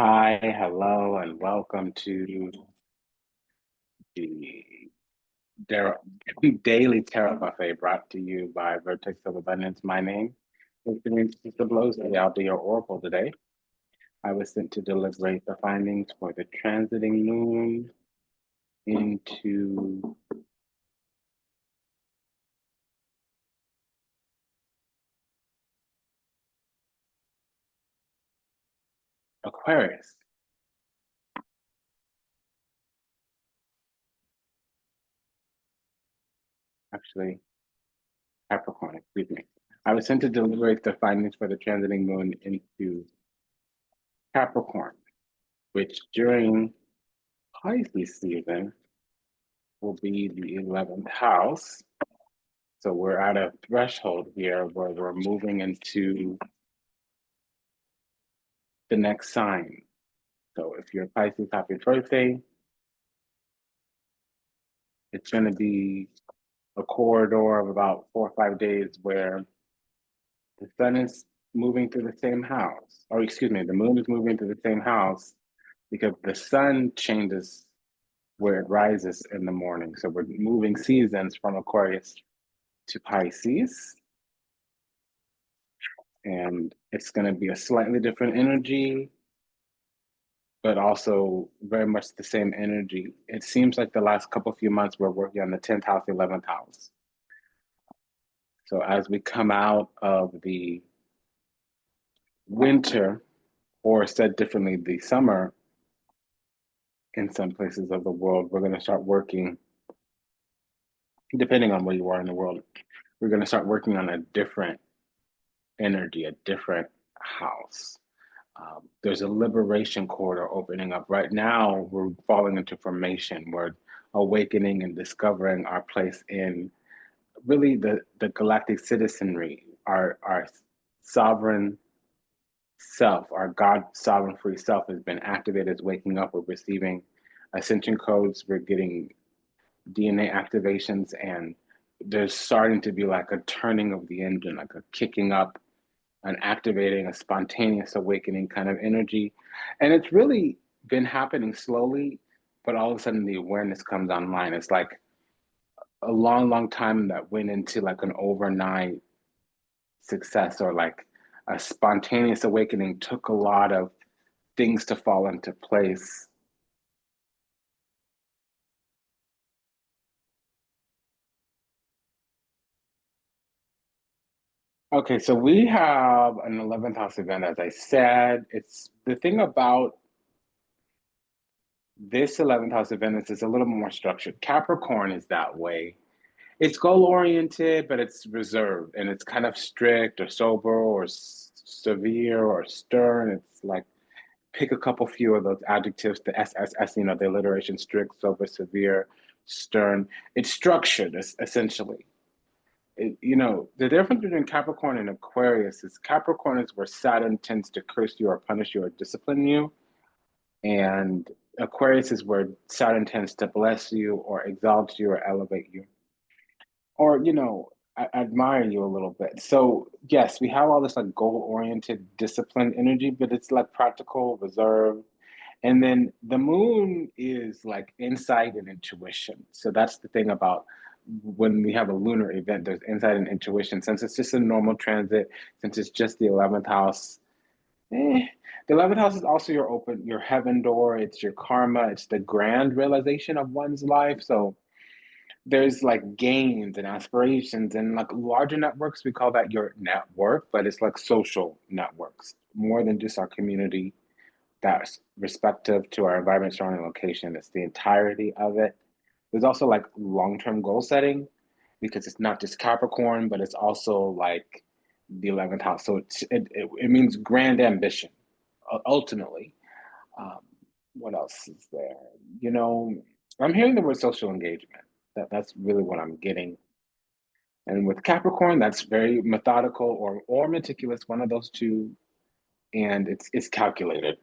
Hi, hello, and welcome to the Dar- Daily Tarot Buffet brought to you by Vertex of Abundance. My name is Priestess Abossi. I'll be your oracle today. I was sent to deliberate the findings for the transiting moon into Aquarius, actually, Capricorn, excuse me. I was sent to deliberate the findings for the transiting moon into Capricorn, which during Pisces season will be the 11th house. So we're at a threshold here where we're moving into the next sign. So if you're Pisces, happy birthday. It's going to be a corridor of about 4 or 5 days where the sun is moving through the same house, or excuse me, the moon is moving through the same house because the sun changes where it rises in the morning. So we're moving seasons from Aquarius to Pisces, and it's going to be a slightly different energy, but also very much the same energy. It seems like the last couple few months we're working on the 10th house, 11th house. So as we come out of the winter, or said differently, the summer in some places of the world, we're going to start working, depending on where you are in the world, we're going to start working on a different energy, a different house. There's a liberation corridor opening up. Right now, we're falling into formation. We're awakening and discovering our place in really the galactic citizenry, our sovereign self, our God sovereign free self has been activated, is waking up. We're receiving ascension codes. We're getting DNA activations, and there's starting to be like a turning of the engine, like a kicking up, an activating, a spontaneous awakening kind of energy. And it's really been happening slowly, but all of a sudden the awareness comes online. It's like a long, long time that went into like an overnight success, or like a spontaneous awakening took a lot of things to fall into place. Okay, so we have an 11th house event, as I said. It's the thing about this 11th house event is it's a little more structured. Capricorn is that way. It's goal oriented, but it's reserved and it's kind of strict or sober or severe or stern. It's like pick a couple few of those adjectives, the SSS, the alliteration: strict, sober, severe, stern. It's structured essentially. The difference between Capricorn and Aquarius is Capricorn is where Saturn tends to curse you or punish you or discipline you, and Aquarius is where Saturn tends to bless you or exalt you or elevate you, or admire you a little bit. So yes, we have all this like goal-oriented, disciplined energy, but it's like practical, reserved. And then the moon is like insight and intuition. So that's the thing about when we have a lunar event, there's insight and intuition. Since it's just a normal transit, since it's just the 11th house, eh, the 11th house is also your heaven door. It's your karma. It's the grand realization of one's life. So there's like gains and aspirations and like larger networks. We call that your network, but it's like social networks more than just our community that's respective to our environment, surrounding location. It's the entirety of it. There's also like long-term goal setting because it's not just Capricorn, but it's also like the 11th house. So it means grand ambition, ultimately. Um, what else is there? You know, I'm hearing the word social engagement. That's really what I'm getting. And with Capricorn, that's very methodical or meticulous, one of those two, and it's calculated.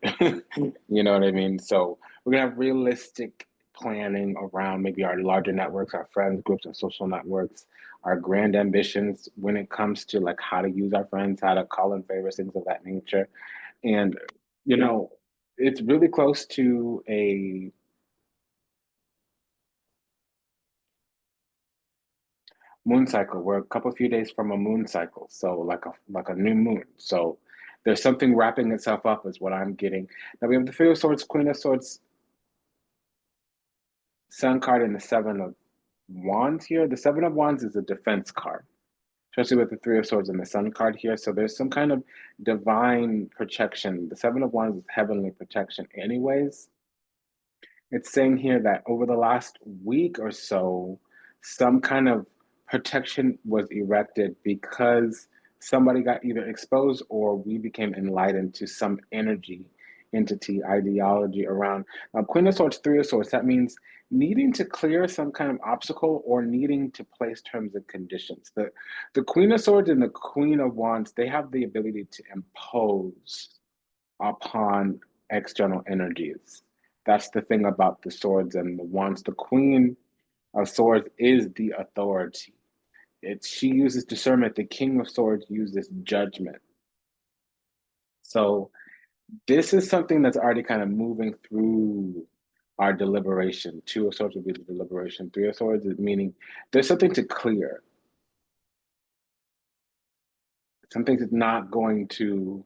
You know what I mean? So we're gonna have realistic planning around maybe our larger networks, our friends groups and social networks, our grand ambitions when it comes to like how to use our friends, how to call in favors, things of that nature. And you know, It's really close to a moon cycle. We're a couple few days from a moon cycle, so like a new moon. So there's something wrapping itself up, is what I'm getting. Now we have the Three of Swords, Queen of Swords, Sun card, and the Seven of Wands here. The Seven of Wands is a defense card, especially with the Three of Swords and the Sun card here. So there's some kind of divine protection. The Seven of Wands is heavenly protection, anyways. It's saying here that over the last week or so, some kind of protection was erected because somebody got either exposed or we became enlightened to some energy, entity, ideology around. Queen of Swords, Three of Swords, that means needing to clear some kind of obstacle or needing to place terms and conditions. The Queen of Swords and the Queen of Wands, they have the ability to impose upon external energies. That's the thing about the swords and the wands. The Queen of Swords is the authority. She uses discernment. The King of Swords uses judgment. So this is something that's already kind of moving through our deliberation. Two of Swords would be the deliberation. Three of Swords is meaning there's something to clear. Something's not going to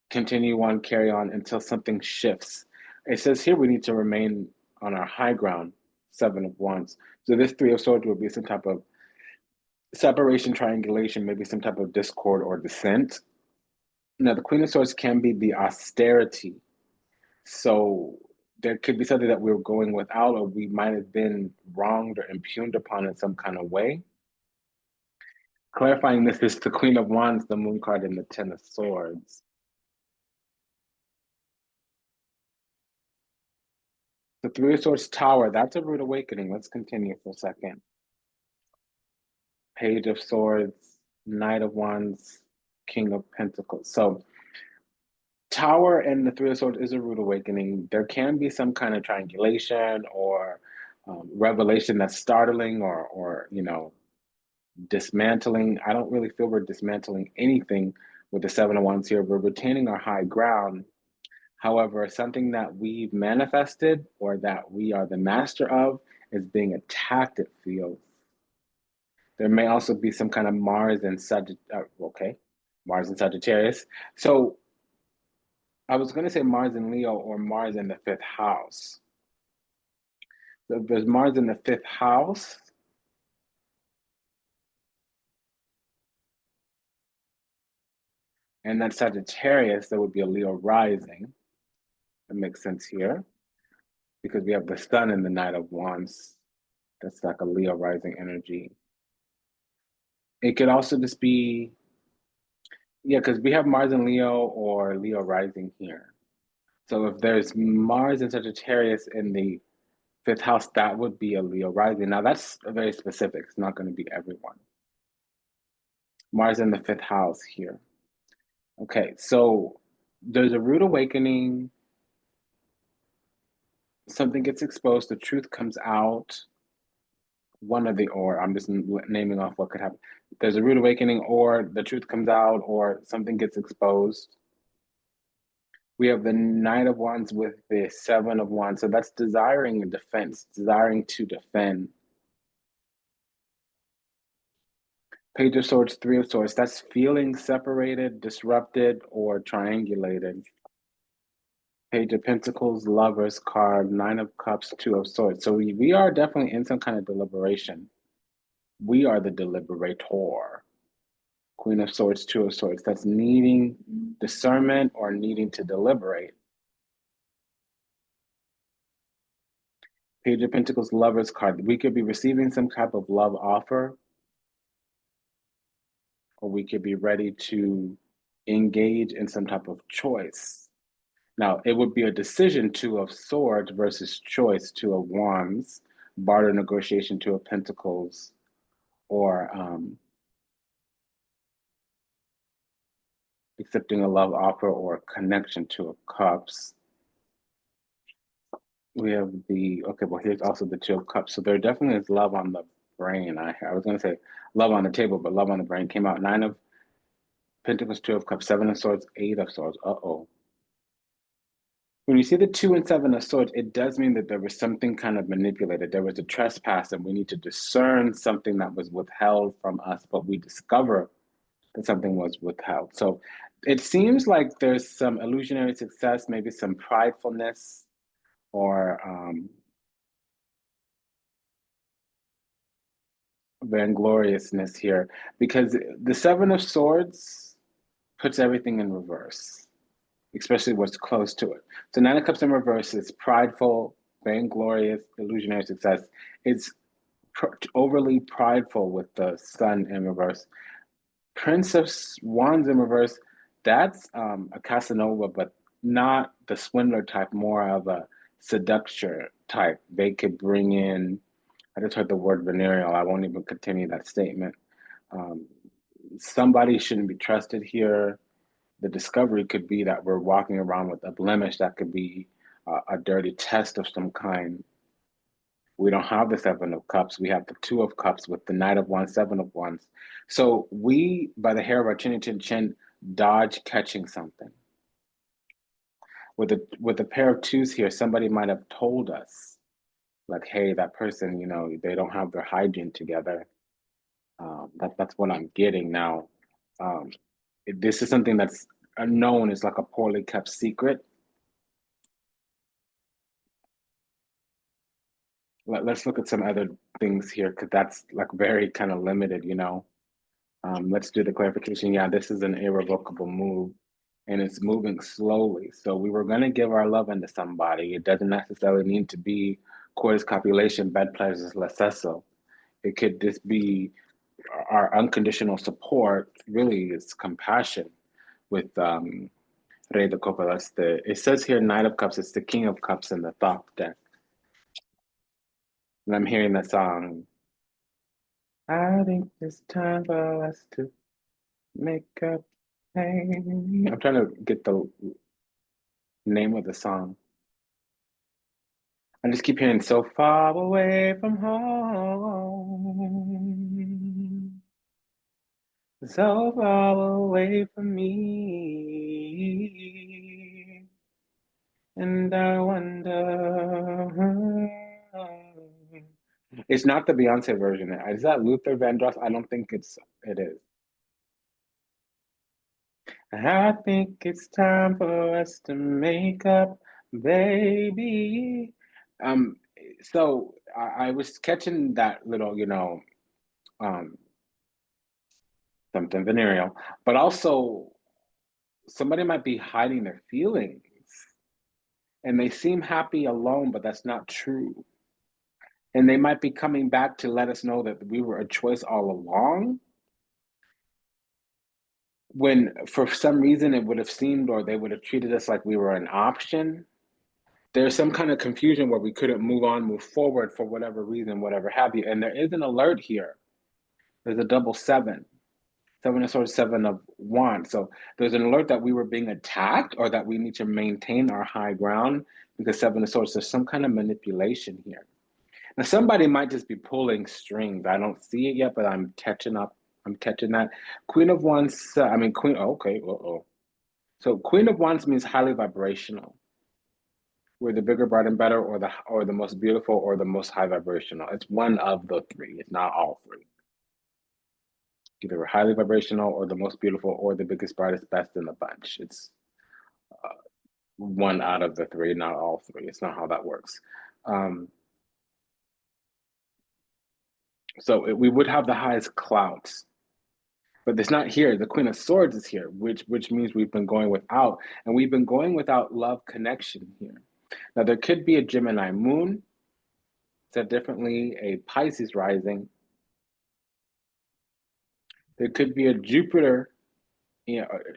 continue on, carry on until something shifts. It says here we need to remain on our high ground, Seven of Wands. So this Three of Swords will be some type of separation, triangulation, maybe some type of discord or dissent. Now, the Queen of Swords can be the austerity. So there could be something that we were going without, or we might have been wronged or impugned upon in some kind of way. Clarifying this is the Queen of Wands, the Moon card, and the Ten of Swords. The Three of Swords Tower, that's a rude awakening. Let's continue for a second. Page of Swords, Knight of Wands, King of Pentacles. So Tower and the Three of Swords is a rude awakening. There can be some kind of triangulation or revelation that's startling or dismantling. I don't really feel we're dismantling anything with the Seven of Wands here. We're retaining our high ground. However, something that we've manifested or that we are the master of is being attacked, it feels. There may also be some kind of Mars and Mars and Sagittarius. So I was going to say Mars in Leo or Mars in the fifth house. So if there's Mars in the fifth house, and that's Sagittarius, that would be a Leo rising. That makes sense here because we have the Sun in the Knight of Wands. That's like a Leo rising energy. It could also just be, yeah, because we have Mars in Leo or Leo rising here. So if there's Mars and Sagittarius in the fifth house, that would be a Leo rising. Now that's very specific. It's not going to be everyone. Mars in the fifth house here. Okay, so there's a rude awakening. Something gets exposed. The truth comes out. One of the or. I'm just naming off what could happen. There's a rude awakening, or the truth comes out, or something gets exposed. We have the Knight of Wands with the Seven of Wands. So that's desiring a defense, desiring to defend. Page of Swords, Three of Swords. That's feeling separated, disrupted, or triangulated. Page of Pentacles, Lovers card, Nine of Cups, Two of Swords. So we are definitely in some kind of deliberation. We are the deliberator. Queen of Swords, Two of Swords. That's needing discernment or needing to deliberate. Page of Pentacles, Lovers card. We could be receiving some type of love offer, or we could be ready to engage in some type of choice. Now, it would be a decision, Two of Swords versus choice, Two of Wands, barter negotiation, Two of Pentacles, or accepting a love offer or connection, Two of Cups. We have here's also the Two of Cups. So there definitely is love on the brain. I was going to say love on the table, but love on the brain came out. Pentacles, Two of Cups, Seven of Swords, Eight of Swords. Uh-oh. When you see the 2 and 7 of Swords, it does mean that there was something kind of manipulated. There was a trespass, and we need to discern something that was withheld from us, but we discover that something was withheld. So it seems like there's some illusionary success, maybe some pridefulness, or vaingloriousness here, because the Seven of Swords puts everything in reverse, especially what's close to it. So Nine of Cups in reverse is prideful, vainglorious, illusionary success. It's overly prideful with the Sun in reverse. Prince of Wands in reverse, that's a Casanova, but not the swindler type, more of a seductor type. They could bring in, I just heard the word venereal. I won't even continue that statement. Um, Somebody shouldn't be trusted here. The discovery could be that we're walking around with a blemish that could be a dirty test of some kind. We don't have the Seven of Cups. We have the Two of Cups with the Knight of Wands, Seven of Wands. So we, by the hair of our chin, dodge catching something. With a pair of twos here, somebody might have told us, like, hey, that person, they don't have their hygiene together. That's what I'm getting now. Um, this is something that's known as like a poorly kept secret. Let's look at some other things here because that's like very kind of limited. Let's do the clarification. Yeah, this is an irrevocable move and it's moving slowly. So we were going to give our love into somebody. It doesn't necessarily need to be coitus, copulation, bed pleasures, lecesso. It could just be our unconditional support, really is compassion with Rey de Copas. It says here Knight of Cups, it's the King of Cups in the top deck. And I'm hearing that song. I think it's time for us to make up. I'm trying to get the name of the song. I just keep hearing so far away from home, so far away from me, and I wonder. It's not the Beyonce version. Is that Luther Vandross? I don't think it is. I think it's time for us to make up, baby. Um, so I was catching that little, um, something venereal, but also somebody might be hiding their feelings and they seem happy alone, but that's not true. And they might be coming back to let us know that we were a choice all along. When for some reason it would have seemed or they would have treated us like we were an option. There's some kind of confusion where we couldn't move forward for whatever reason, whatever have you. And there is an alert here. There's a double seven, Seven of Swords, Seven of Wands. So there's an alert that we were being attacked or that we need to maintain our high ground because Seven of Swords, there's some kind of manipulation here. Now, somebody might just be pulling strings. I don't see it yet, but I'm catching up. I'm catching that. Queen of Wands, Queen, okay, uh-oh. So Queen of Wands means highly vibrational. We're the bigger, bright, and better, or the most beautiful, or the most high vibrational. It's one of the three. It's not all three. Either we're highly vibrational, or the most beautiful, or the biggest, brightest, best in the bunch. It's one out of the three, not all three. It's not how that works. So we would have the highest clouds, but it's not here. The Queen of Swords is here, which means we've been going without, and we've been going without love connection here. Now there could be a Gemini moon, said differently, a Pisces rising. There could be a Jupiter,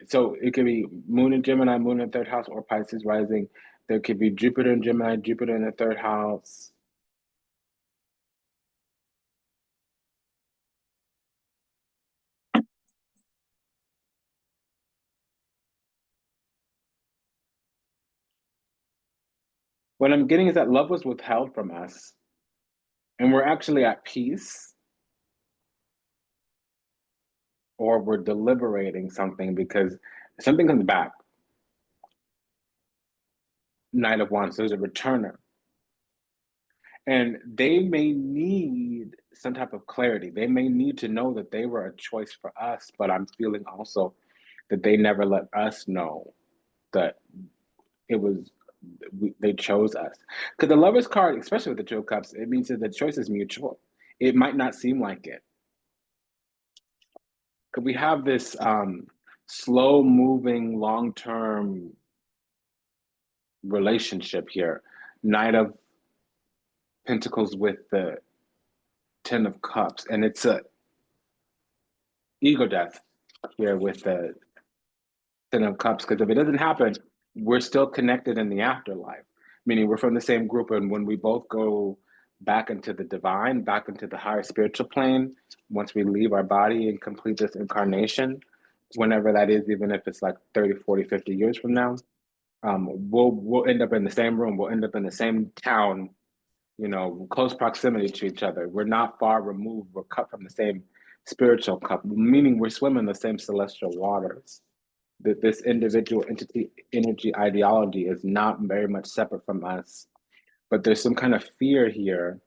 so it could be moon in Gemini, moon in third house, or Pisces rising. There could be Jupiter in Gemini, Jupiter in the third house. What I'm getting is that love was withheld from us, and we're actually at peace. or we're deliberating something because something comes back. Knight of Wands, there's a returner. And they may need some type of clarity. They may need to know that they were a choice for us, but I'm feeling also that they never let us know that it was they chose us. Because the Lover's card, especially with the Two of Cups, it means that the choice is mutual. It might not seem like it. Because we have this slow moving, long term relationship here. Knight of Pentacles with the Ten of Cups, and it's a ego death here with the Ten of Cups. Because if it doesn't happen, we're still connected in the afterlife, meaning we're from the same group. And when we both go back into the divine, back into the higher spiritual plane, once we leave our body and complete this incarnation, whenever that is, even if it's like 30, 40, 50 years from now, we'll end up in the same room. We'll end up in the same town, you know, close proximity to each other. We're not far removed. We're cut from the same spiritual cup, meaning we're swimming the same celestial waters. That this individual entity energy ideology is not very much separate from us, but there's some kind of fear here.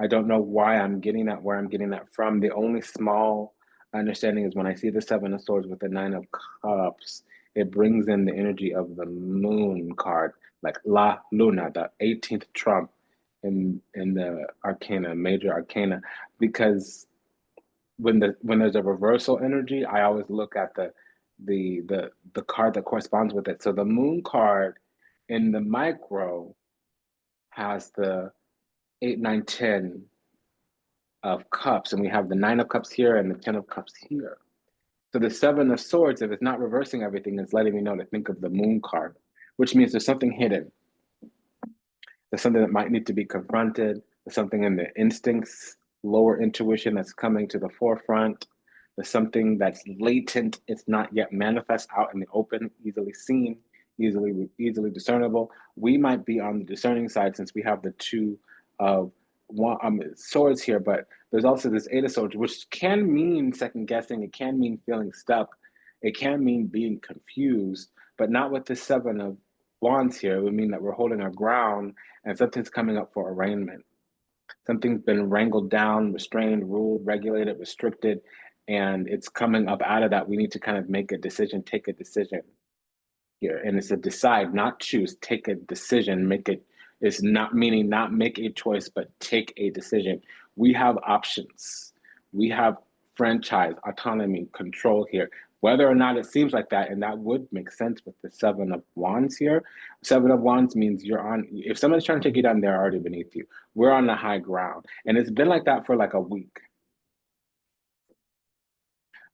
I don't know why I'm getting that, where I'm getting that from. The only small understanding is when I see the Seven of Swords with the Nine of Cups, it brings in the energy of the Moon card, like La Luna, the 18th trump in the Arcana, major Arcana, because when there's a reversal energy, I always look at the card that corresponds with it. So the Moon card in the micro has the 8, 9, 10 of cups, and we have the Nine of Cups here and the Ten of Cups here. So the Seven of Swords, if it's not reversing everything, it's letting me know to think of the Moon card, which means there's something hidden. There's something that might need to be confronted. There's something in the instincts, lower intuition that's coming to the forefront. There's something that's latent. It's not yet manifest out in the open, easily seen, easily discernible. We might be on the discerning side since we have the two of swords here, but there's also this Eight of Swords, which can mean second guessing. It can mean feeling stuck. It can mean being confused, but not with the Seven of Wands here. It would mean that we're holding our ground and something's coming up for arraignment. Something's been wrangled down, restrained, ruled, regulated, restricted, and it's coming up out of that. We need to kind of make a decision, take a decision here. And it's a decide, not choose, take a decision, make it. It's not meaning not make a choice, but take a decision. We have options. We have franchise, autonomy, control here. Whether or not it seems like that, and that would make sense with the Seven of Wands here. Seven of Wands means you're on, if somebody's trying to take you down, they're already beneath you. We're on the high ground. And it's been like that for like a week.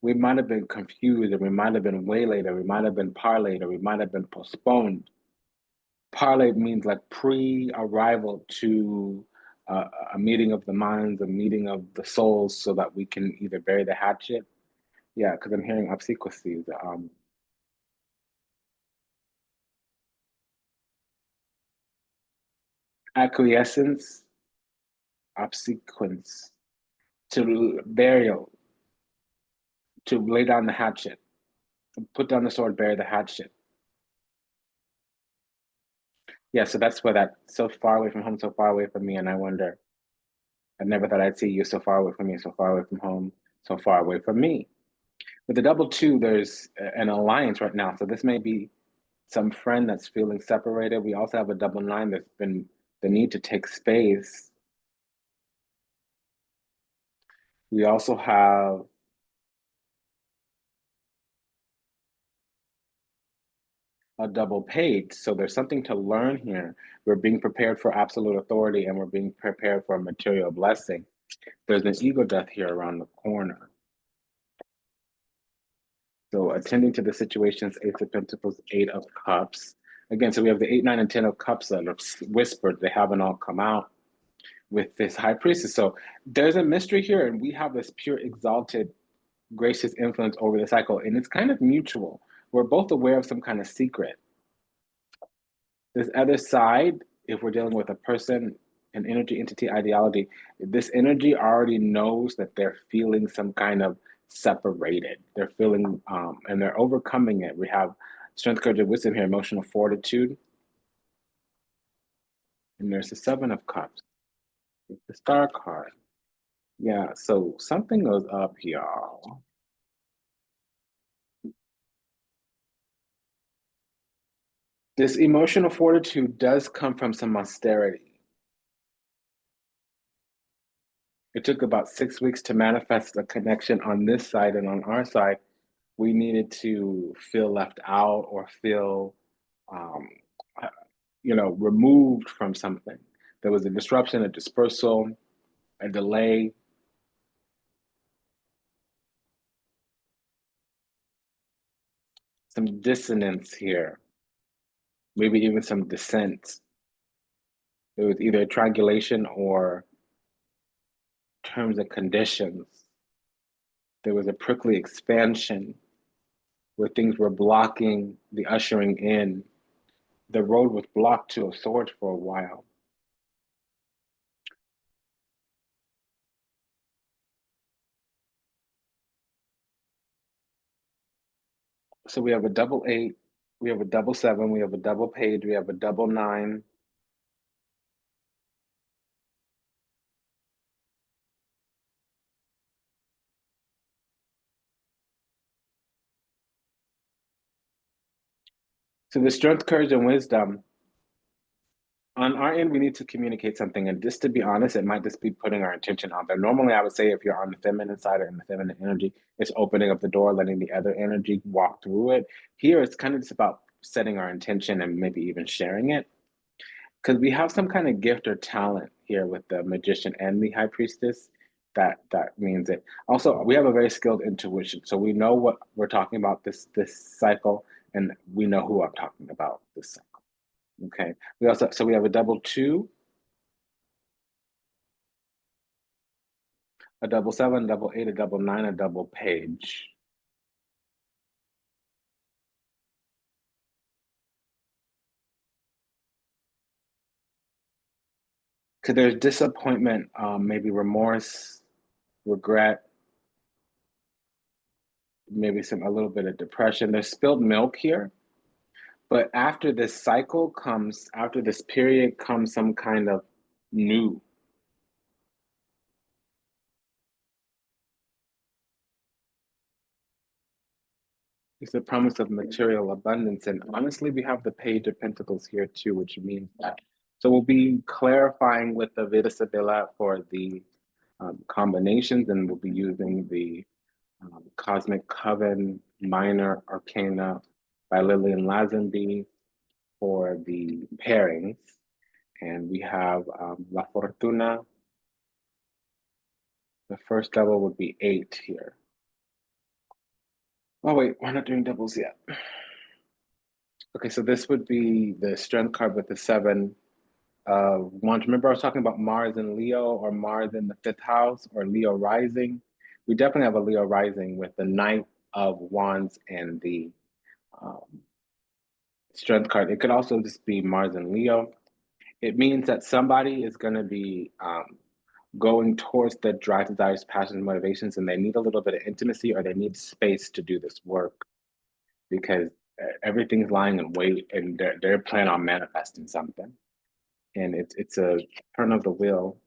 We might have been confused, or we might have been waylaid, or we might have been parlayed, or we might have been postponed. Parlay means like pre-arrival to a meeting of the minds, a meeting of the souls, so that we can either bury the hatchet. Yeah, because I'm hearing obsequies. Acquiescence, obsequence, to burial, to lay down the hatchet, put down the sword, bury the hatchet. Yeah, so that's where that so far away from home, so far away from me, and I wonder. I never thought I'd see you so far away from me, so far away from home, so far away from me. With the double two, there's an alliance right now. So this may be some friend that's feeling separated. We also have a double nine. There's been the need to take space. We also have a double page. So there's something to learn here. We're being prepared for absolute authority and we're being prepared for a material blessing. There's an ego death here around the corner. So attending to the situations, Ace of Pentacles, Eight of Cups. Again, so we have the 8, 9, and 10 of Cups that are whispered. They haven't all come out with this High Priestess. So there's a mystery here, and we have this pure, exalted, gracious influence over the cycle, and it's kind of mutual. We're both aware of some kind of secret. This other side, if we're dealing with a person, an energy, entity, ideology, this energy already knows that they're feeling some kind of separated. They're feeling, and they're overcoming it. We have strength, courage, and wisdom here, emotional fortitude. And there's the Seven of Cups, the Star card. Yeah, so something goes up, y'all. This emotional fortitude does come from some austerity. It took about 6 weeks to manifest a connection on this side, and on our side, we needed to feel left out or feel, um, uh, removed from something. There was a disruption, a dispersal, a delay. Some dissonance here, maybe even some dissent. It was either triangulation or terms and conditions. There was a prickly expansion where things were blocking the ushering in. The road was blocked to a sword for a while. So we have a double eight, we have a double seven, we have a double page, we have a double nine. So the strength, courage, and wisdom. On our end, we need to communicate something. And just to be honest, it might just be putting our intention out there. Normally, I would say if you're on the feminine side or in the feminine energy, it's opening up the door, letting the other energy walk through it. Here, it's kind of just about setting our intention and maybe even sharing it. Because we have some kind of gift or talent here with the magician and the high priestess. That means it. Also, we have a very skilled intuition, so we know what we're talking about this cycle, and we know who I'm talking about this cycle. Okay. We have a double two, a double seven, double eight, a double nine, a double page. Because there's disappointment, maybe remorse, regret, maybe a little bit of depression. There's spilled milk here, but after this period comes some kind of new. It's a promise of material abundance. And honestly, we have the Page of Pentacles here too, which means that. So we'll be clarifying with the Veda Sabila for the combinations, and we'll be using the Cosmic Coven Minor Arcana by Lillian Lazenby for the pairings. And we have La Fortuna. The first level would be 8 here. Oh, wait, we're not doing doubles yet. Okay, so this would be the strength card with the 7 of wands. Remember, I was talking about Mars in Leo or Mars in the 5th house or Leo rising. We definitely have a Leo rising with the Knight of Wands and the um, strength card. It could also just be Mars and Leo. It means that somebody is going to be going towards the drive, desires, passions, motivations, and they need a little bit of intimacy or they need space to do this work because everything's lying in wait and they're planning on manifesting something. And it's a turn of the wheel.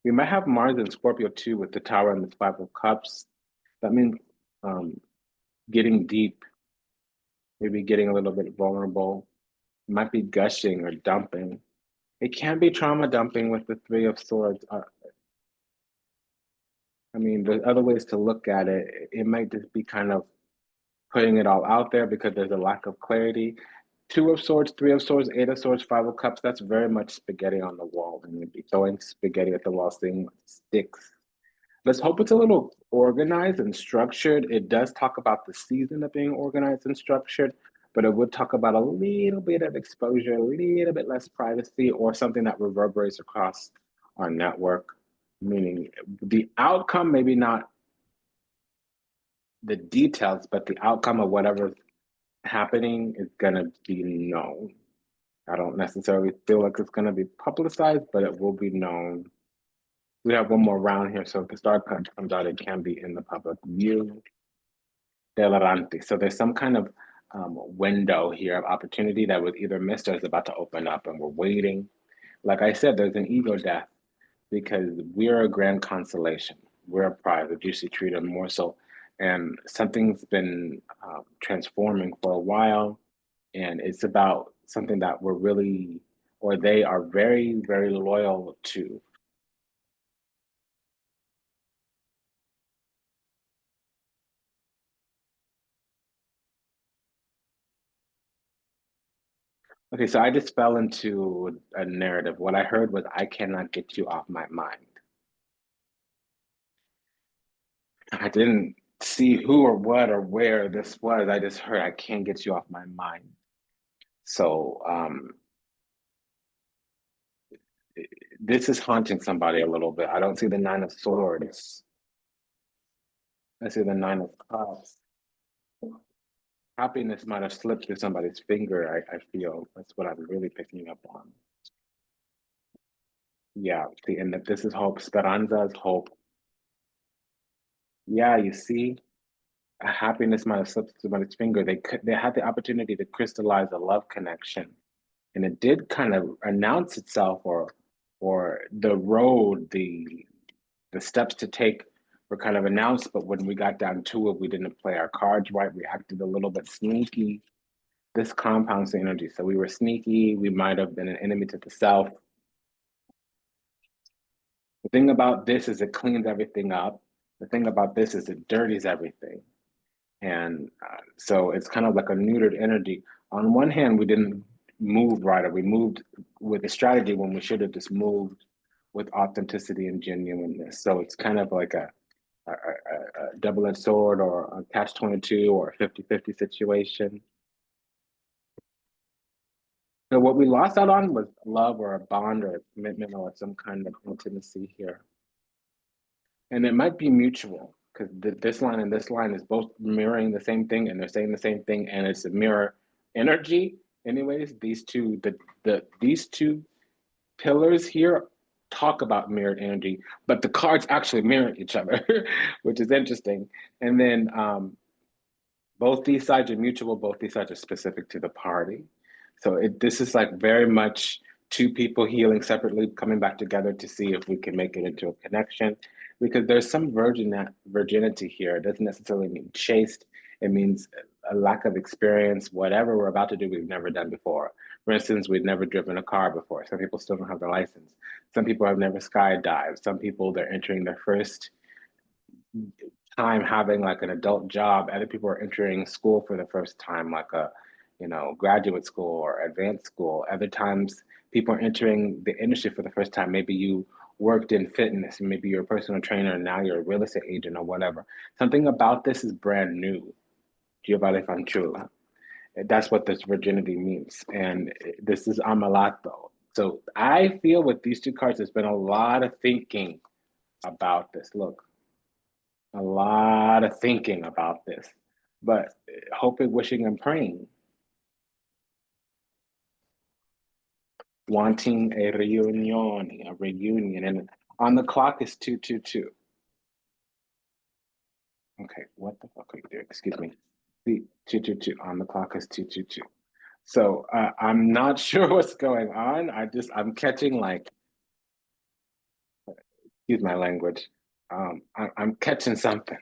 We might have Mars in Scorpio too with the Tower and the Five of Cups. That means um, getting deep, maybe getting a little bit vulnerable. It might be gushing or dumping. It can be trauma dumping with the Three of Swords. I mean, there's other ways to look at it. It might just be kind of putting it all out there because there's a lack of clarity. Two of Swords, Three of Swords, Eight of Swords, Five of Cups, that's very much spaghetti on the wall. And you'd be throwing spaghetti at the wall, seeing what sticks. Let's hope it's a little organized and structured. It does talk about the season of being organized and structured, but it would talk about a little bit of exposure, a little bit less privacy, or something that reverberates across our network. Meaning the outcome, maybe not the details, but the outcome of whatever's happening is going to be known. I don't necessarily feel like it's going to be publicized, but it will be known. We have one more round here, so if the star comes out, it can be in the public view. Tolerante. So there's some kind of window here of opportunity that was either missed or is about to open up, and we're waiting. Like I said, there's an ego death because we're a grand constellation. We're a prize, a juicy treat, and more so. And something's been transforming for a while, and it's about something that we're really, or they are very, very loyal to. Okay, so I just fell into a narrative. What I heard was, I cannot get you off my mind. I didn't see who or what or where this was. I just heard, I can't get you off my mind. So this is haunting somebody a little bit. I don't see the Nine of Swords. I see the Nine of Cups. Happiness might have slipped through somebody's finger, I feel. That's what I'm really picking up on. Yeah, see, and that this is hope. Speranza is hope. Yeah, you see, happiness might have slipped through somebody's finger. They had the opportunity to crystallize a love connection, and it did kind of announce itself, or the road, the steps to take were kind of announced. But when we got down to it, we didn't play our cards right. We acted a little bit sneaky. This compounds the energy. So we were sneaky. We might have been an enemy to the self. The thing about this is it cleans everything up. The thing about this is it dirties everything. And so it's kind of like a neutered energy. On one hand, we didn't move right, or we moved with a strategy when we should have just moved with authenticity and genuineness. So it's kind of like a double-edged sword, or a catch-22, or a 50-50 situation. So what we lost out on was love, or a bond, or a commitment, or some kind of intimacy here. And it might be mutual, because this line and this line is both mirroring the same thing, and they're saying the same thing, and it's a mirror energy. Anyways, these two pillars here talk about mirrored energy, but the cards actually mirror each other, which is interesting. And then both these sides are mutual, both these sides are specific to the party. So this is like very much two people healing separately, coming back together to see if we can make it into a connection. Because there's some virginity here. It doesn't necessarily mean chaste. It means a lack of experience. Whatever we're about to do, we've never done before. For instance, we've never driven a car before. Some people still don't have their license. Some people have never skydived. Some people, they're entering their first time having like an adult job. Other people are entering school for the first time, like a, graduate school or advanced school. Other times, people are entering the industry for the first time. Maybe you worked in fitness, and maybe you're a personal trainer, and now you're a real estate agent or whatever. Something about this is brand new. Giovanni Fanchula. That's what this virginity means. And this is Amalato. So I feel with these two cards, there's been a lot of thinking about this. Look, a lot of thinking about this, but hoping, wishing, and praying, wanting a reunion, and on the clock is 222. Okay, what the fuck are you doing? Excuse me. See, 222 on the clock is 222. So I'm not sure what's going on. I'm catching like, excuse my language. I'm catching something.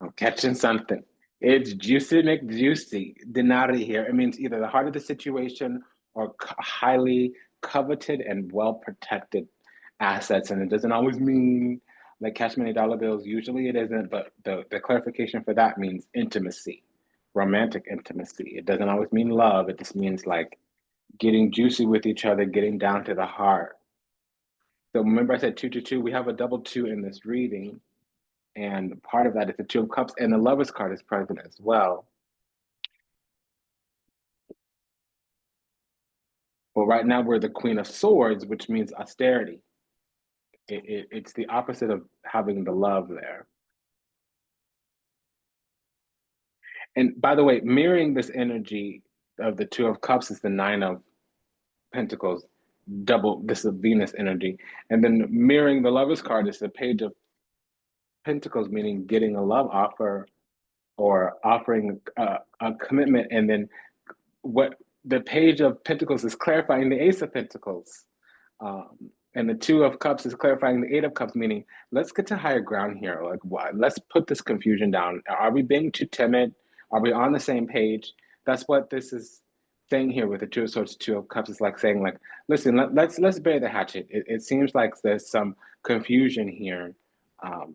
I'm catching something. It's juicy McJuicy. Denari here. It means either the heart of the situation, or highly coveted and well protected assets. And it doesn't always mean like cash money dollar bills. Usually it isn't, but the clarification for that means intimacy, romantic intimacy. It doesn't always mean love. It just means like getting juicy with each other, getting down to the heart. So remember I said 222, we have a double two in this reading. And part of that is the Two of Cups, and the Lover's card is present as well. But right now we're the Queen of Swords, which means austerity. It's the opposite of having the love there. And by the way, mirroring this energy of the Two of Cups is the Nine of Pentacles. double, this is Venus energy. And then mirroring the Lover's card is the Page of Pentacles, meaning getting a love offer or offering a commitment. And then what the Page of Pentacles is clarifying the Ace of Pentacles. And the Two of Cups is clarifying the Eight of Cups, meaning let's get to higher ground here. Like, what? Let's put this confusion down. Are we being too timid? Are we on the same page? That's what this is saying here with the Two of Swords, Two of Cups. Is like saying, like, listen, let's bury the hatchet. It seems like there's some confusion here. Um,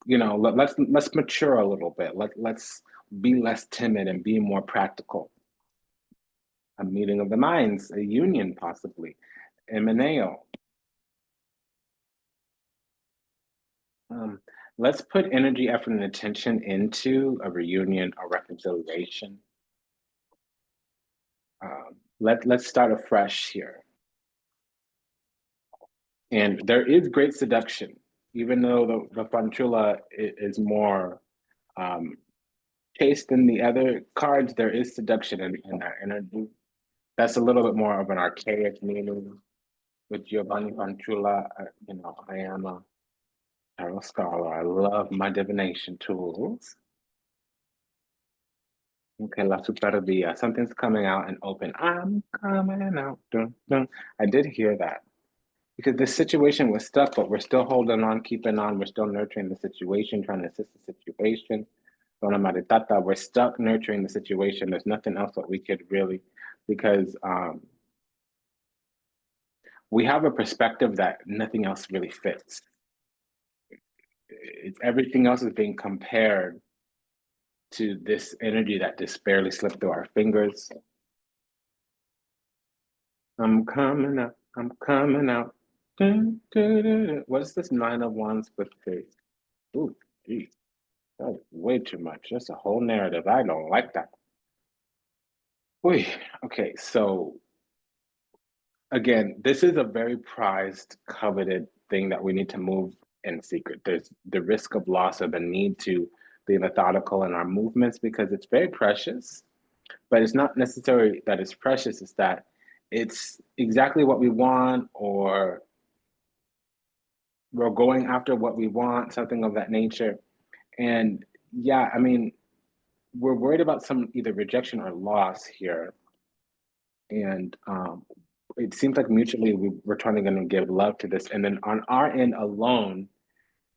let's mature a little bit. Let's be less timid and be more practical. A meeting of the minds, a union possibly, Emaneo. Let's put energy, effort, and attention into a reunion, a reconciliation. Let's start afresh here. And there is great seduction, even though the Fantula is more chaste than the other cards. There is seduction in that energy. That's a little bit more of an archaic meaning. With Giovanni Fantula, I am a tarot scholar. I love my divination tools. Okay, La Superbia. Something's coming out and open. I'm coming out. Dun, dun. I did hear that. Because this situation was stuck, but we're still holding on, keeping on. We're still nurturing the situation, trying to assist the situation. Dona Maritata, we're stuck nurturing the situation. There's nothing else that we could really, because we have a perspective that nothing else really fits. Everything else is being compared to this energy that just barely slipped through our fingers. I'm coming out. I'm coming out. Dun, dun, dun, dun. What is this Nine of Wands with the? Ooh, geez, that's way too much. That's a whole narrative. I don't like that. Wait, okay, so again, this is a very prized, coveted thing that we need to move in secret. There's the risk of loss or the need to be methodical in our movements because it's very precious, but it's not necessarily that it's precious, it's that it's exactly what we want, or we're going after what we want, something of that nature. And yeah, I mean, we're worried about some either rejection or loss here. And it seems like mutually we're trying to gonna give love to this. And then on our end alone,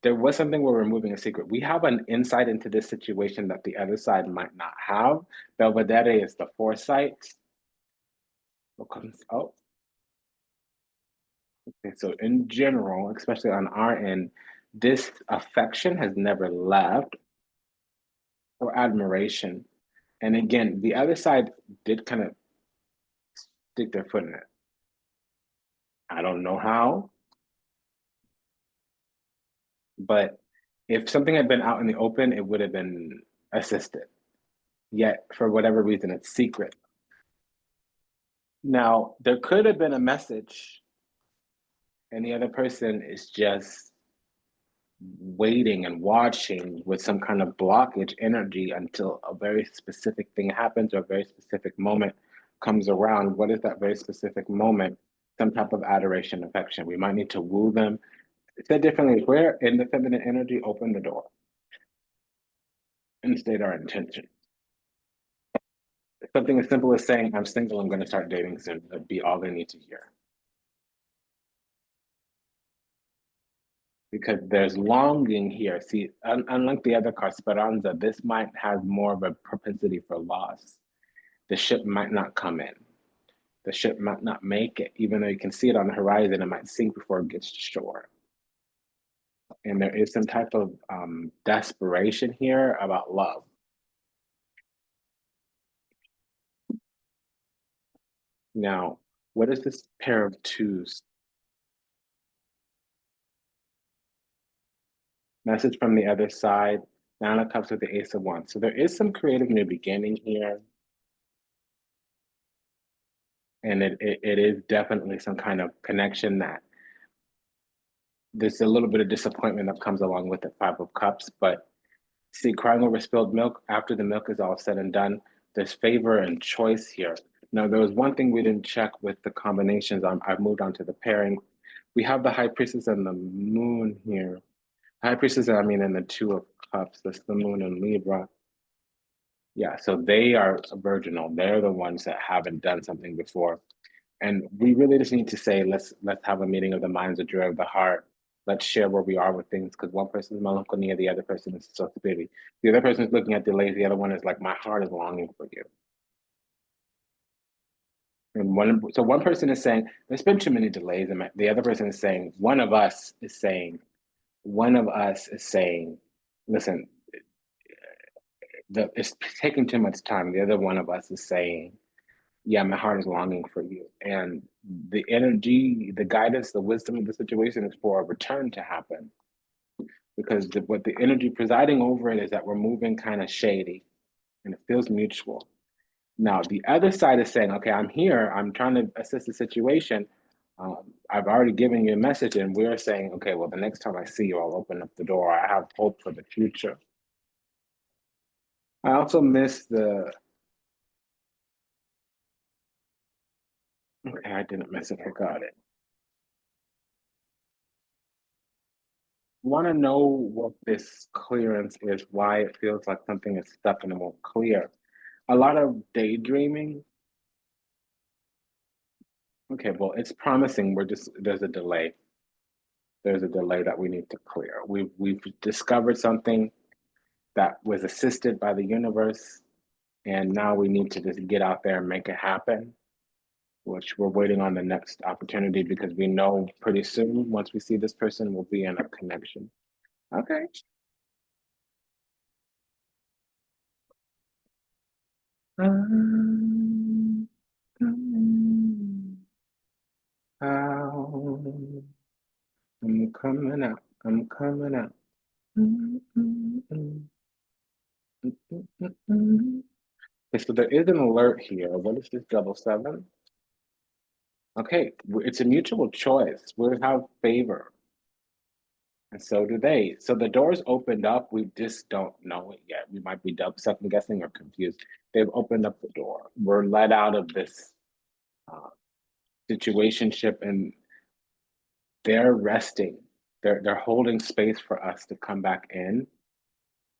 there was something where we're moving a secret. We have an insight into this situation that the other side might not have. Belvedere is the foresight. What comes out? Okay, so in general, especially on our end, this affection has never left, or admiration. And again, the other side did kind of stick their foot in it. I don't know how, but if something had been out in the open, it would have been assisted. Yet, for whatever reason, it's secret. Now, there could have been a message, and the other person is just waiting and watching with some kind of blockage energy until a very specific thing happens or a very specific moment comes around. What is that very specific moment? Some type of adoration, affection. We might need to woo them. Said differently, where in the feminine energy, open the door and state our intention. Something as simple as saying, I'm single, I'm going to start dating soon, would be all they need to hear. Because there's longing here. See, unlike the other card, Speranza, this might have more of a propensity for loss. The ship might not come in. The ship might not make it, even though you can see it on the horizon, it might sink before it gets to shore. And there is some type of desperation here about love. Now, what is this pair of twos? Message from the other side. Nine of Cups with the Ace of Wands. So there is some creative new beginning here. And it is definitely some kind of connection that there's a little bit of disappointment that comes along with the Five of Cups. But see, crying over spilled milk, after the milk is all said and done, there's favor and choice here. Now, there was one thing we didn't check with the combinations. I've moved on to the pairing. We have the High Priestess and the Moon here. High Priestess, I mean, and the Two of Cups. That's the Moon in Libra. Yeah, so they are virginal. They're the ones that haven't done something before. And we really just need to say, let's have a meeting of the minds, a joy of the heart. Let's share where we are with things, because one person is melancholia, the other person is sensitivity. The other person is looking at delays, the other one is like, my heart is longing for you. And one person is saying, there's been too many delays, and the other person is saying, one of us is saying, listen, it's taking too much time. The other one of us is saying, yeah, my heart is longing for you. And the energy, the guidance, the wisdom of the situation is for a return to happen. Because what the energy presiding over it is that we're moving kind of shady and it feels mutual. Now, the other side is saying, okay, I'm here, I'm trying to assist the situation. I've already given you a message, and we're saying, okay, well, the next time I see you, I'll open up the door. I have hope for the future. I also miss the, okay, I didn't miss it, I got it. Want to know what this clearance is, why it feels like something is stuck and it won't clear. A lot of daydreaming. Okay, well, it's promising. There's a delay. There's a delay that we need to clear. We've discovered something that was assisted by the universe, and now we need to just get out there and make it happen, which we're waiting on the next opportunity, because we know pretty soon, once we see this person, we'll be in a connection. Okay. I'm coming out. I'm coming out. I'm coming out. Mm, mm, mm, mm, mm, mm. Okay, so there is an alert here. What is this double seven? Okay, it's a mutual choice. We have favor, and so do they. So the door's opened up. We just don't know it yet. We might be double second guessing or confused. They've opened up the door. We're let out of this uh, situationship, and they're resting. They're holding space for us to come back in,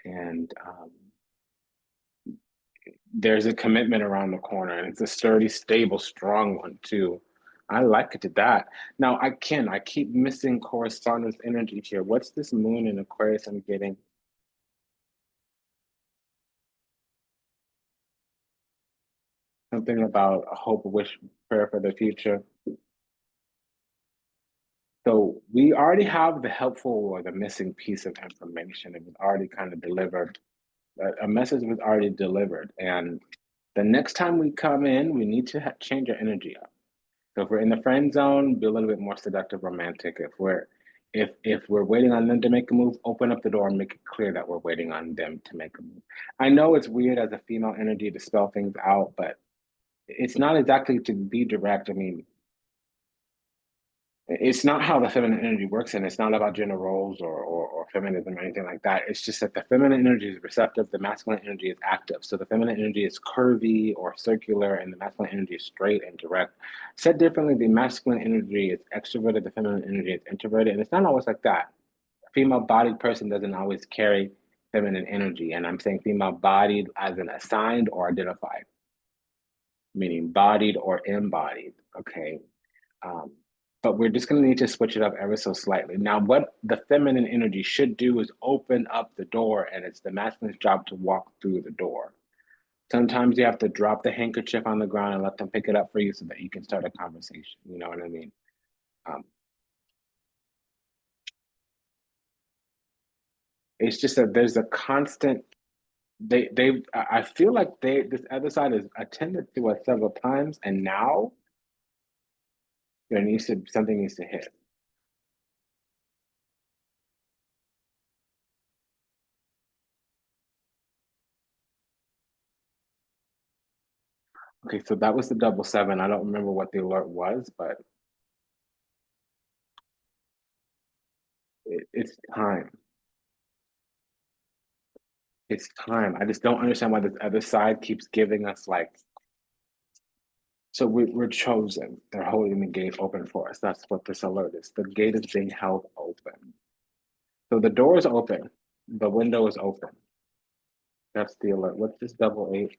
and there's a commitment around the corner, and it's a sturdy, stable, strong one too. I like it to that. Now I keep missing correspondence energy here. What's this moon in Aquarius I'm getting? Something about a hope, wish, prayer for the future. So we already have the helpful or the missing piece of information. It was already kind of delivered. A message was already delivered, and the next time we come in, we need to change our energy up. So if we're in the friend zone, be a little bit more seductive, romantic. If we're waiting on them to make a move, open up the door and make it clear that we're waiting on them to make a move. I know it's weird as a female energy to spell things out, but it's not exactly to be direct. I mean, it's not how the feminine energy works, and it's not about gender roles or feminism or anything like that. It's just that the feminine energy is receptive, the masculine energy is active. So the feminine energy is curvy or circular, and the masculine energy is straight and direct. Said differently, the masculine energy is extroverted, the feminine energy is introverted, and it's not always like that. A female bodied person doesn't always carry feminine energy, and I'm saying female bodied as an assigned or identified, meaning bodied or embodied. Okay. Um, but we're just going to need to switch it up ever so slightly. Now, what the feminine energy should do is open up the door, and it's the masculine's job to walk through the door. Sometimes you have to drop the handkerchief on the ground and let them pick it up for you so that you can start a conversation. You know what I mean? Um, it's just that there's a constant. I feel like this other side has attended to us several times, and now something needs to hit. Okay, so that was the double seven. I don't remember what the alert was, but it's time. It's time. I just don't understand why this other side keeps giving us like So we're chosen. They're holding the gate open for us. That's what this alert is. The gate is being held open. So the door is open. The window is open. That's the alert. What's this double eight?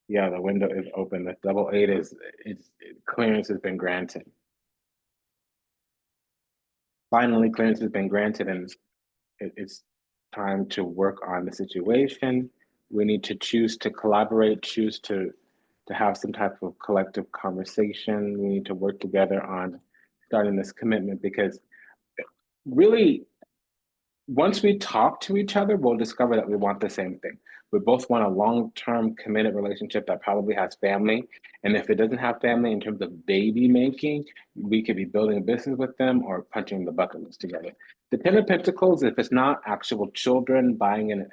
Yeah, the window is open. The double eight is clearance has been granted. Finally, clearance has been granted, and it's time to work on the situation. We need to choose to collaborate, choose to have some type of collective conversation. We need to work together on starting this commitment because really once we talk to each other, we'll discover that we want the same thing. We both want a long-term committed relationship that probably has family. And if it doesn't have family in terms of baby making, we could be building a business with them or punching the bucket list together. The Ten of Pentacles, if it's not actual children buying and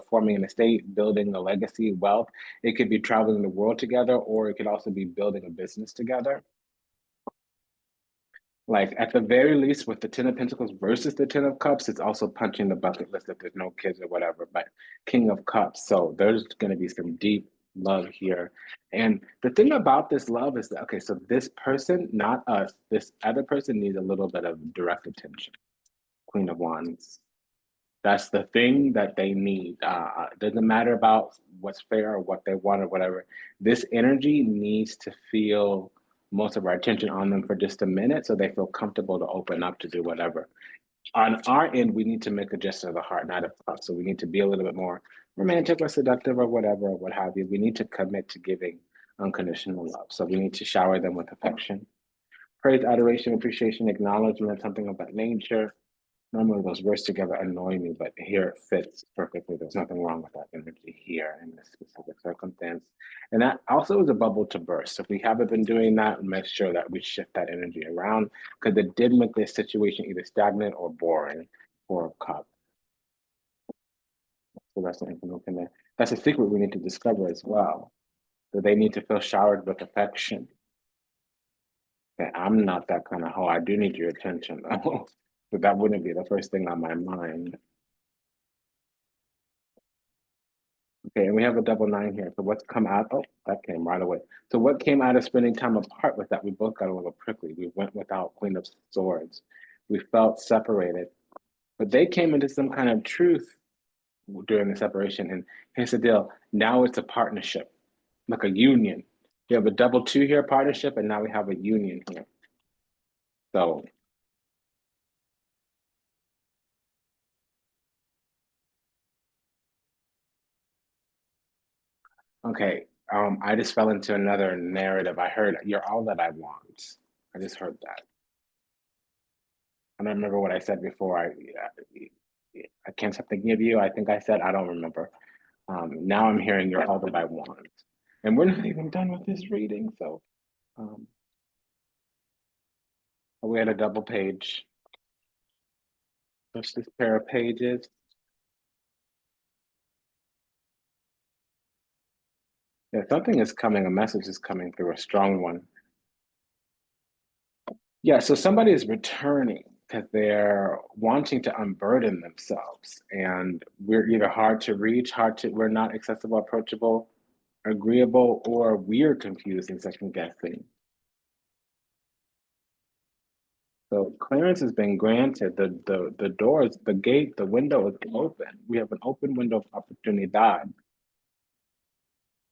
forming an estate, building a legacy, wealth, it could be traveling the world together, or it could also be building a business together. Like at the very least, with the Ten of Pentacles versus the Ten of Cups, it's also punching the bucket list if there's no kids or whatever. But King of Cups, so there's going to be some deep love here. And the thing about this love is that, okay, so this person, not us, this other person needs a little bit of direct attention. Queen of Wands. That's the thing that they need. It doesn't matter about what's fair or what they want or whatever. This energy needs to feel most of our attention on them for just a minute so they feel comfortable to open up to do whatever. On our end, we need to make a gesture of the heart, not of thought. So we need to be a little bit more romantic or seductive or whatever, or what have you. We need to commit to giving unconditional love. So we need to shower them with affection, praise, adoration, appreciation, acknowledgement, something of that nature. Normally those words together annoy me, but here it fits perfectly. There's nothing wrong with that energy here in this specific circumstance. And that also is a bubble to burst. If we haven't been doing that, make sure that we shift that energy around because it did make this situation either stagnant or boring for a cup. So that's the information there. That's a secret we need to discover as well. That they need to feel showered with affection. That I'm not that kind of hoe. I do need your attention though. But that wouldn't be the first thing on my mind. Okay, and we have a double nine here. So what's come out? Oh, that came right away. So what came out of spending time apart was that we both got a little prickly. We went without Queen of Swords. We felt separated, but they came into some kind of truth during the separation. And here's the deal. Now it's a partnership, like a union. We have a double two here, partnership, and now we have a union here. So, okay. I just fell into another narrative. I heard you're all that I want. I just heard that. I don't remember what I said before. I can't stop thinking of you. I think I said I don't remember. Now I'm hearing you're all that I want, and we're not even done with this reading. So um, we had a double page. Push this pair of pages. Yeah, something is coming. A message is coming through. A strong one. Yeah. So somebody is returning because they're wanting to unburden themselves, and we're either hard to reach, we're not accessible, approachable, agreeable, or we're confused and second guessing. So clearance has been granted. The doors, the gate, the window is open. We have an open window of opportunity.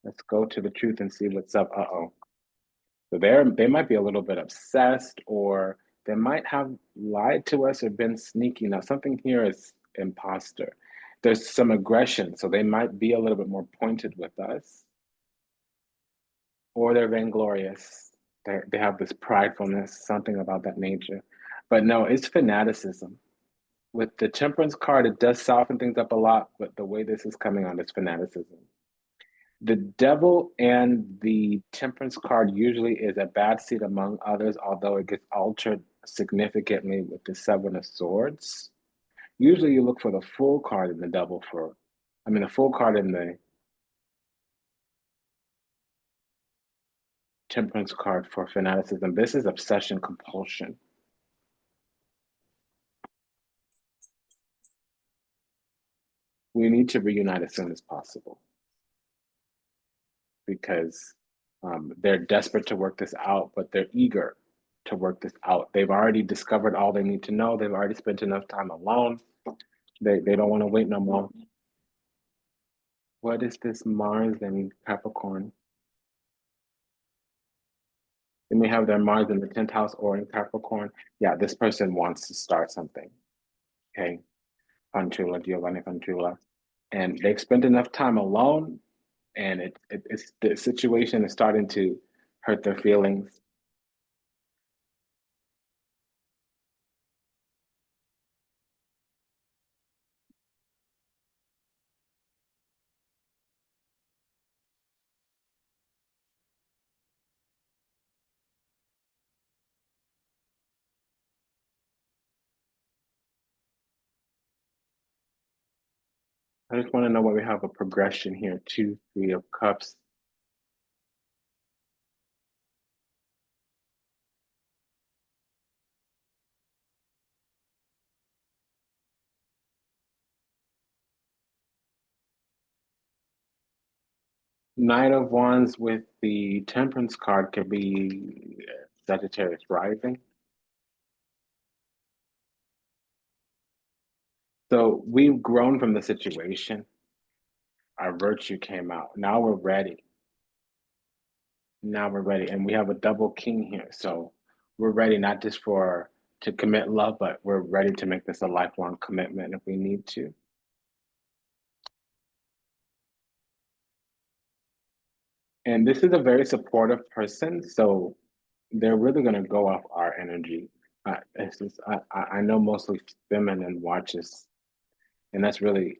Let's go to the truth and see what's up. Uh-oh. So they might be a little bit obsessed, or they might have lied to us or been sneaky. Now something here is imposter. There's some aggression, so they might be a little bit more pointed with us, or they're vainglorious. They have this pridefulness, something about that nature. But no, it's fanaticism. With the temperance card, it does soften things up a lot, but the way this is coming on is fanaticism. The devil and the temperance card usually is a bad seed among others, although it gets altered significantly with the seven of swords. Usually you look for the full card in the devil the full card in the temperance card for fanaticism. This is obsession, compulsion. We need to reunite as soon as possible. because they're desperate to work this out, but they're eager to work this out. They've already discovered all they need to know. They've already spent enough time alone. They don't want to wait no more. What is this Mars and Capricorn? They may have their Mars in the 10th house or in Capricorn. Yeah, this person wants to start something. Okay. Pantula, Giovanni Pantula. And they've spent enough time alone, and it's the situation is starting to hurt their feelings. I just want to know why we have a progression here. 2, 3 of Cups. Knight of Wands with the Temperance card could be Sagittarius rising. So we've grown from the situation. Our virtue came out. Now we're ready. Now we're ready. And we have a double king here. So we're ready not just for to commit love, but we're ready to make this a lifelong commitment if we need to. And this is a very supportive person. So they're really going to go off our energy. It's just, I know mostly feminine watches, and that's really,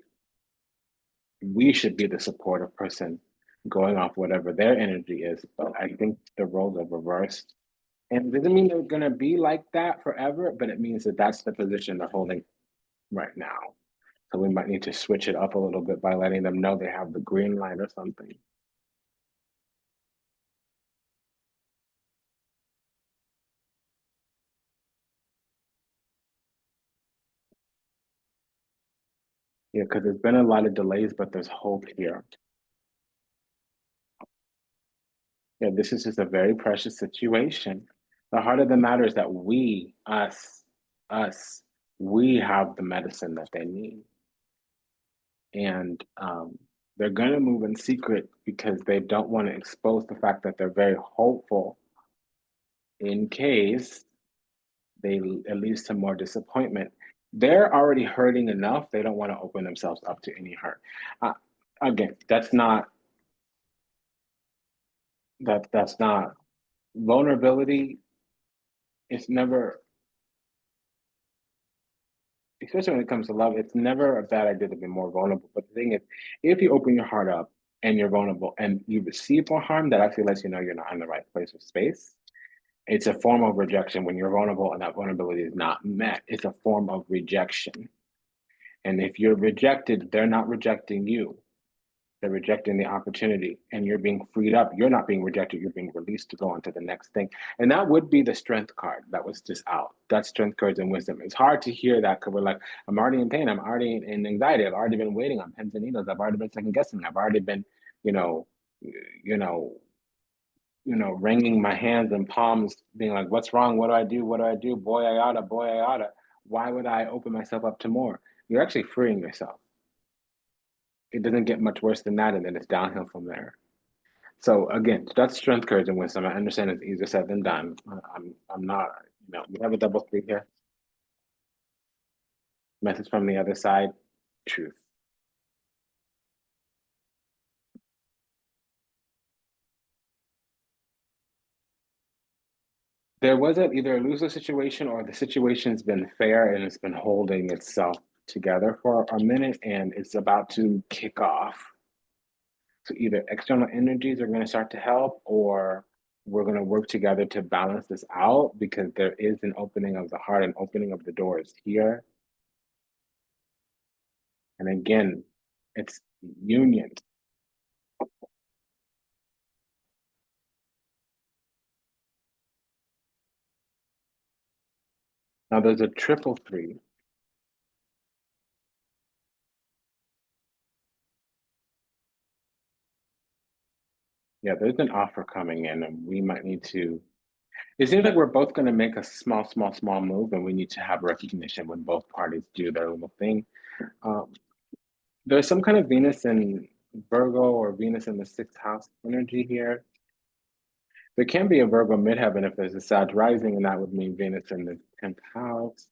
we should be the supportive person going off whatever their energy is. But I think the roles are reversed. And it doesn't mean they're going to be like that forever, but it means that that's the position they're holding right now. So we might need to switch it up a little bit by letting them know they have the green light or something. Yeah, because there's been a lot of delays, but there's hope here. Yeah, this is just a very precious situation. The heart of the matter is that us, we have the medicine that they need. And they're going to move in secret because they don't want to expose the fact that they're very hopeful in case it leads to more disappointment. They're already hurting enough. They don't want to open themselves up to any hurt. Uh, Again, that's not vulnerability. It's never, especially when it comes to love, it's never a bad idea to be more vulnerable. But the thing is, if you open your heart up and you're vulnerable and you receive more harm, that actually lets you know you're not in the right place or space. It's a form of rejection when you're vulnerable and that vulnerability is not met. It's a form of rejection. And if you're rejected, they're not rejecting you. They're rejecting the opportunity and you're being freed up. You're not being rejected, you're being released to go on to the next thing. And that would be the strength card that was just out. That's strength, courage, and wisdom. It's hard to hear that because we're like, I'm already in pain, I'm already in anxiety, I've already been waiting on pins and needles, I've already been second guessing, I've already been, you know, you know, wringing my hands and palms, being like, what's wrong? What do I do? What do I do? Boy, I oughta, boy, I oughta. Why would I open myself up to more? You're actually freeing yourself. It doesn't get much worse than that, and then it's downhill from there. So again, that's strength, courage, and wisdom. I understand it's easier said than done. I'm not, we have a double three here. Message from the other side, truth. There was either a loser situation or the situation's been fair and it's been holding itself together for a minute and it's about to kick off. So either external energies are going to start to help or we're going to work together to balance this out because there is an opening of the heart and opening of the doors here. And again, it's union. Now there's a triple three. Yeah, there's an offer coming in, and we might need to. It seems like we're both going to make a small move, and we need to have recognition when both parties do their little thing. Um, there's some kind of Venus in Virgo or Venus in the sixth house energy here. There can be a Virgo midheaven if there's a Sag rising, and that would mean Venus in the 10th house.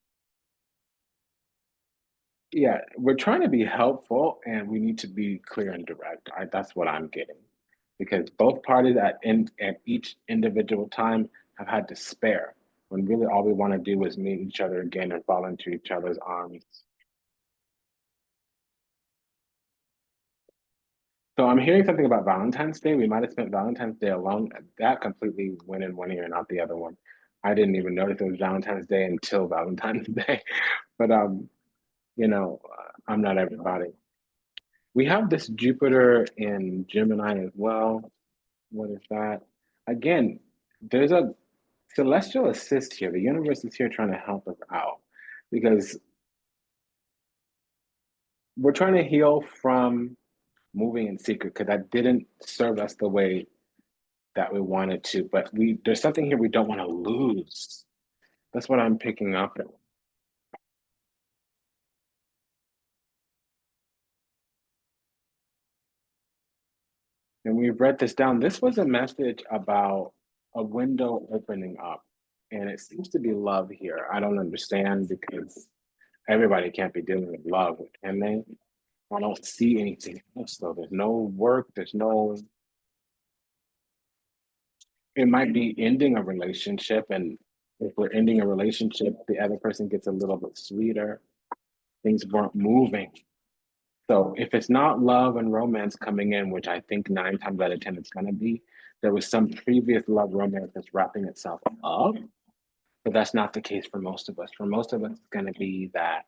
Yeah, we're trying to be helpful and we need to be clear and direct. That's what I'm getting. Because both parties at each individual time have had to spare when really all we want to do is meet each other again and fall into each other's arms. So I'm hearing something about Valentine's Day. We might have spent Valentine's Day alone. That completely went in one ear, not the other one. I didn't even notice it was Valentine's Day until Valentine's Day. But I'm not everybody. We have this Jupiter in Gemini as well. What is that? Again, there's a celestial assist here. The universe is here trying to help us out because we're trying to heal from moving in secret because that didn't serve us the way that we wanted to. But there's something here we don't want to lose. That's what I'm picking up. And we've read this down. This was a message about a window opening up. And it seems to be love here. I don't understand because everybody can't be dealing with love, can they? I don't see anything else though. There's no work, there's no, it might be ending a relationship. And if we're ending a relationship, the other person gets a little bit sweeter. Things weren't moving. So if it's not love and romance coming in, which I think 9 times out of 10 it's going to be, there was some previous love romance that's wrapping itself up. But that's not the case for most of us. For most of us, it's going to be that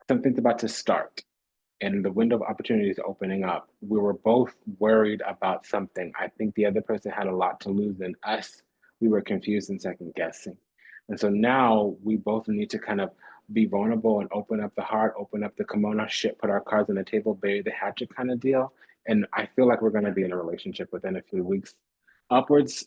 something's about to start and the window of opportunity is opening up. We were both worried about something. I think the other person had a lot to lose, and us, we were confused and second guessing. And so now we both need to kind of be vulnerable and open up the heart, open up the kimono, shit, put our cards on the table, bury the hatchet kind of deal. And I feel like we're going to be in a relationship within a few weeks, upwards.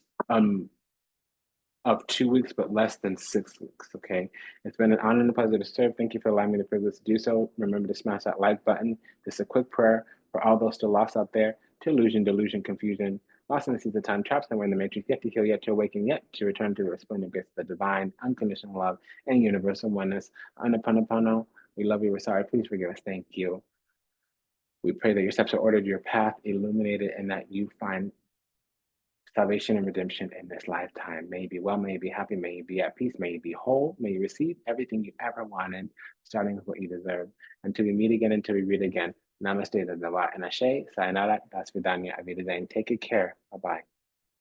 Of 2 weeks, but less than 6 weeks. Okay. It's been an honor and a pleasure to serve. Thank you for allowing me the privilege to do so. Remember to smash that like button. Just a quick prayer for all those still lost out there to illusion, delusion, confusion, lost in the seas of time, trapped somewhere in the matrix, yet to heal, yet to awaken, yet to return to the resplendent grace of the divine, unconditional love, and universal oneness. Anapanapano, we love you. We're sorry. Please forgive us. Thank you. We pray that your steps are ordered, your path illuminated, and that you find salvation and redemption in this lifetime. May you be well, may you be happy, may you be at peace, may you be whole, may you receive everything you ever wanted, starting with what you deserve. Until we meet again, until we read again. Namaste, Dadava, and Ashe, Sayonara, Das Vidanya, Avidazain. Take good care. Bye bye.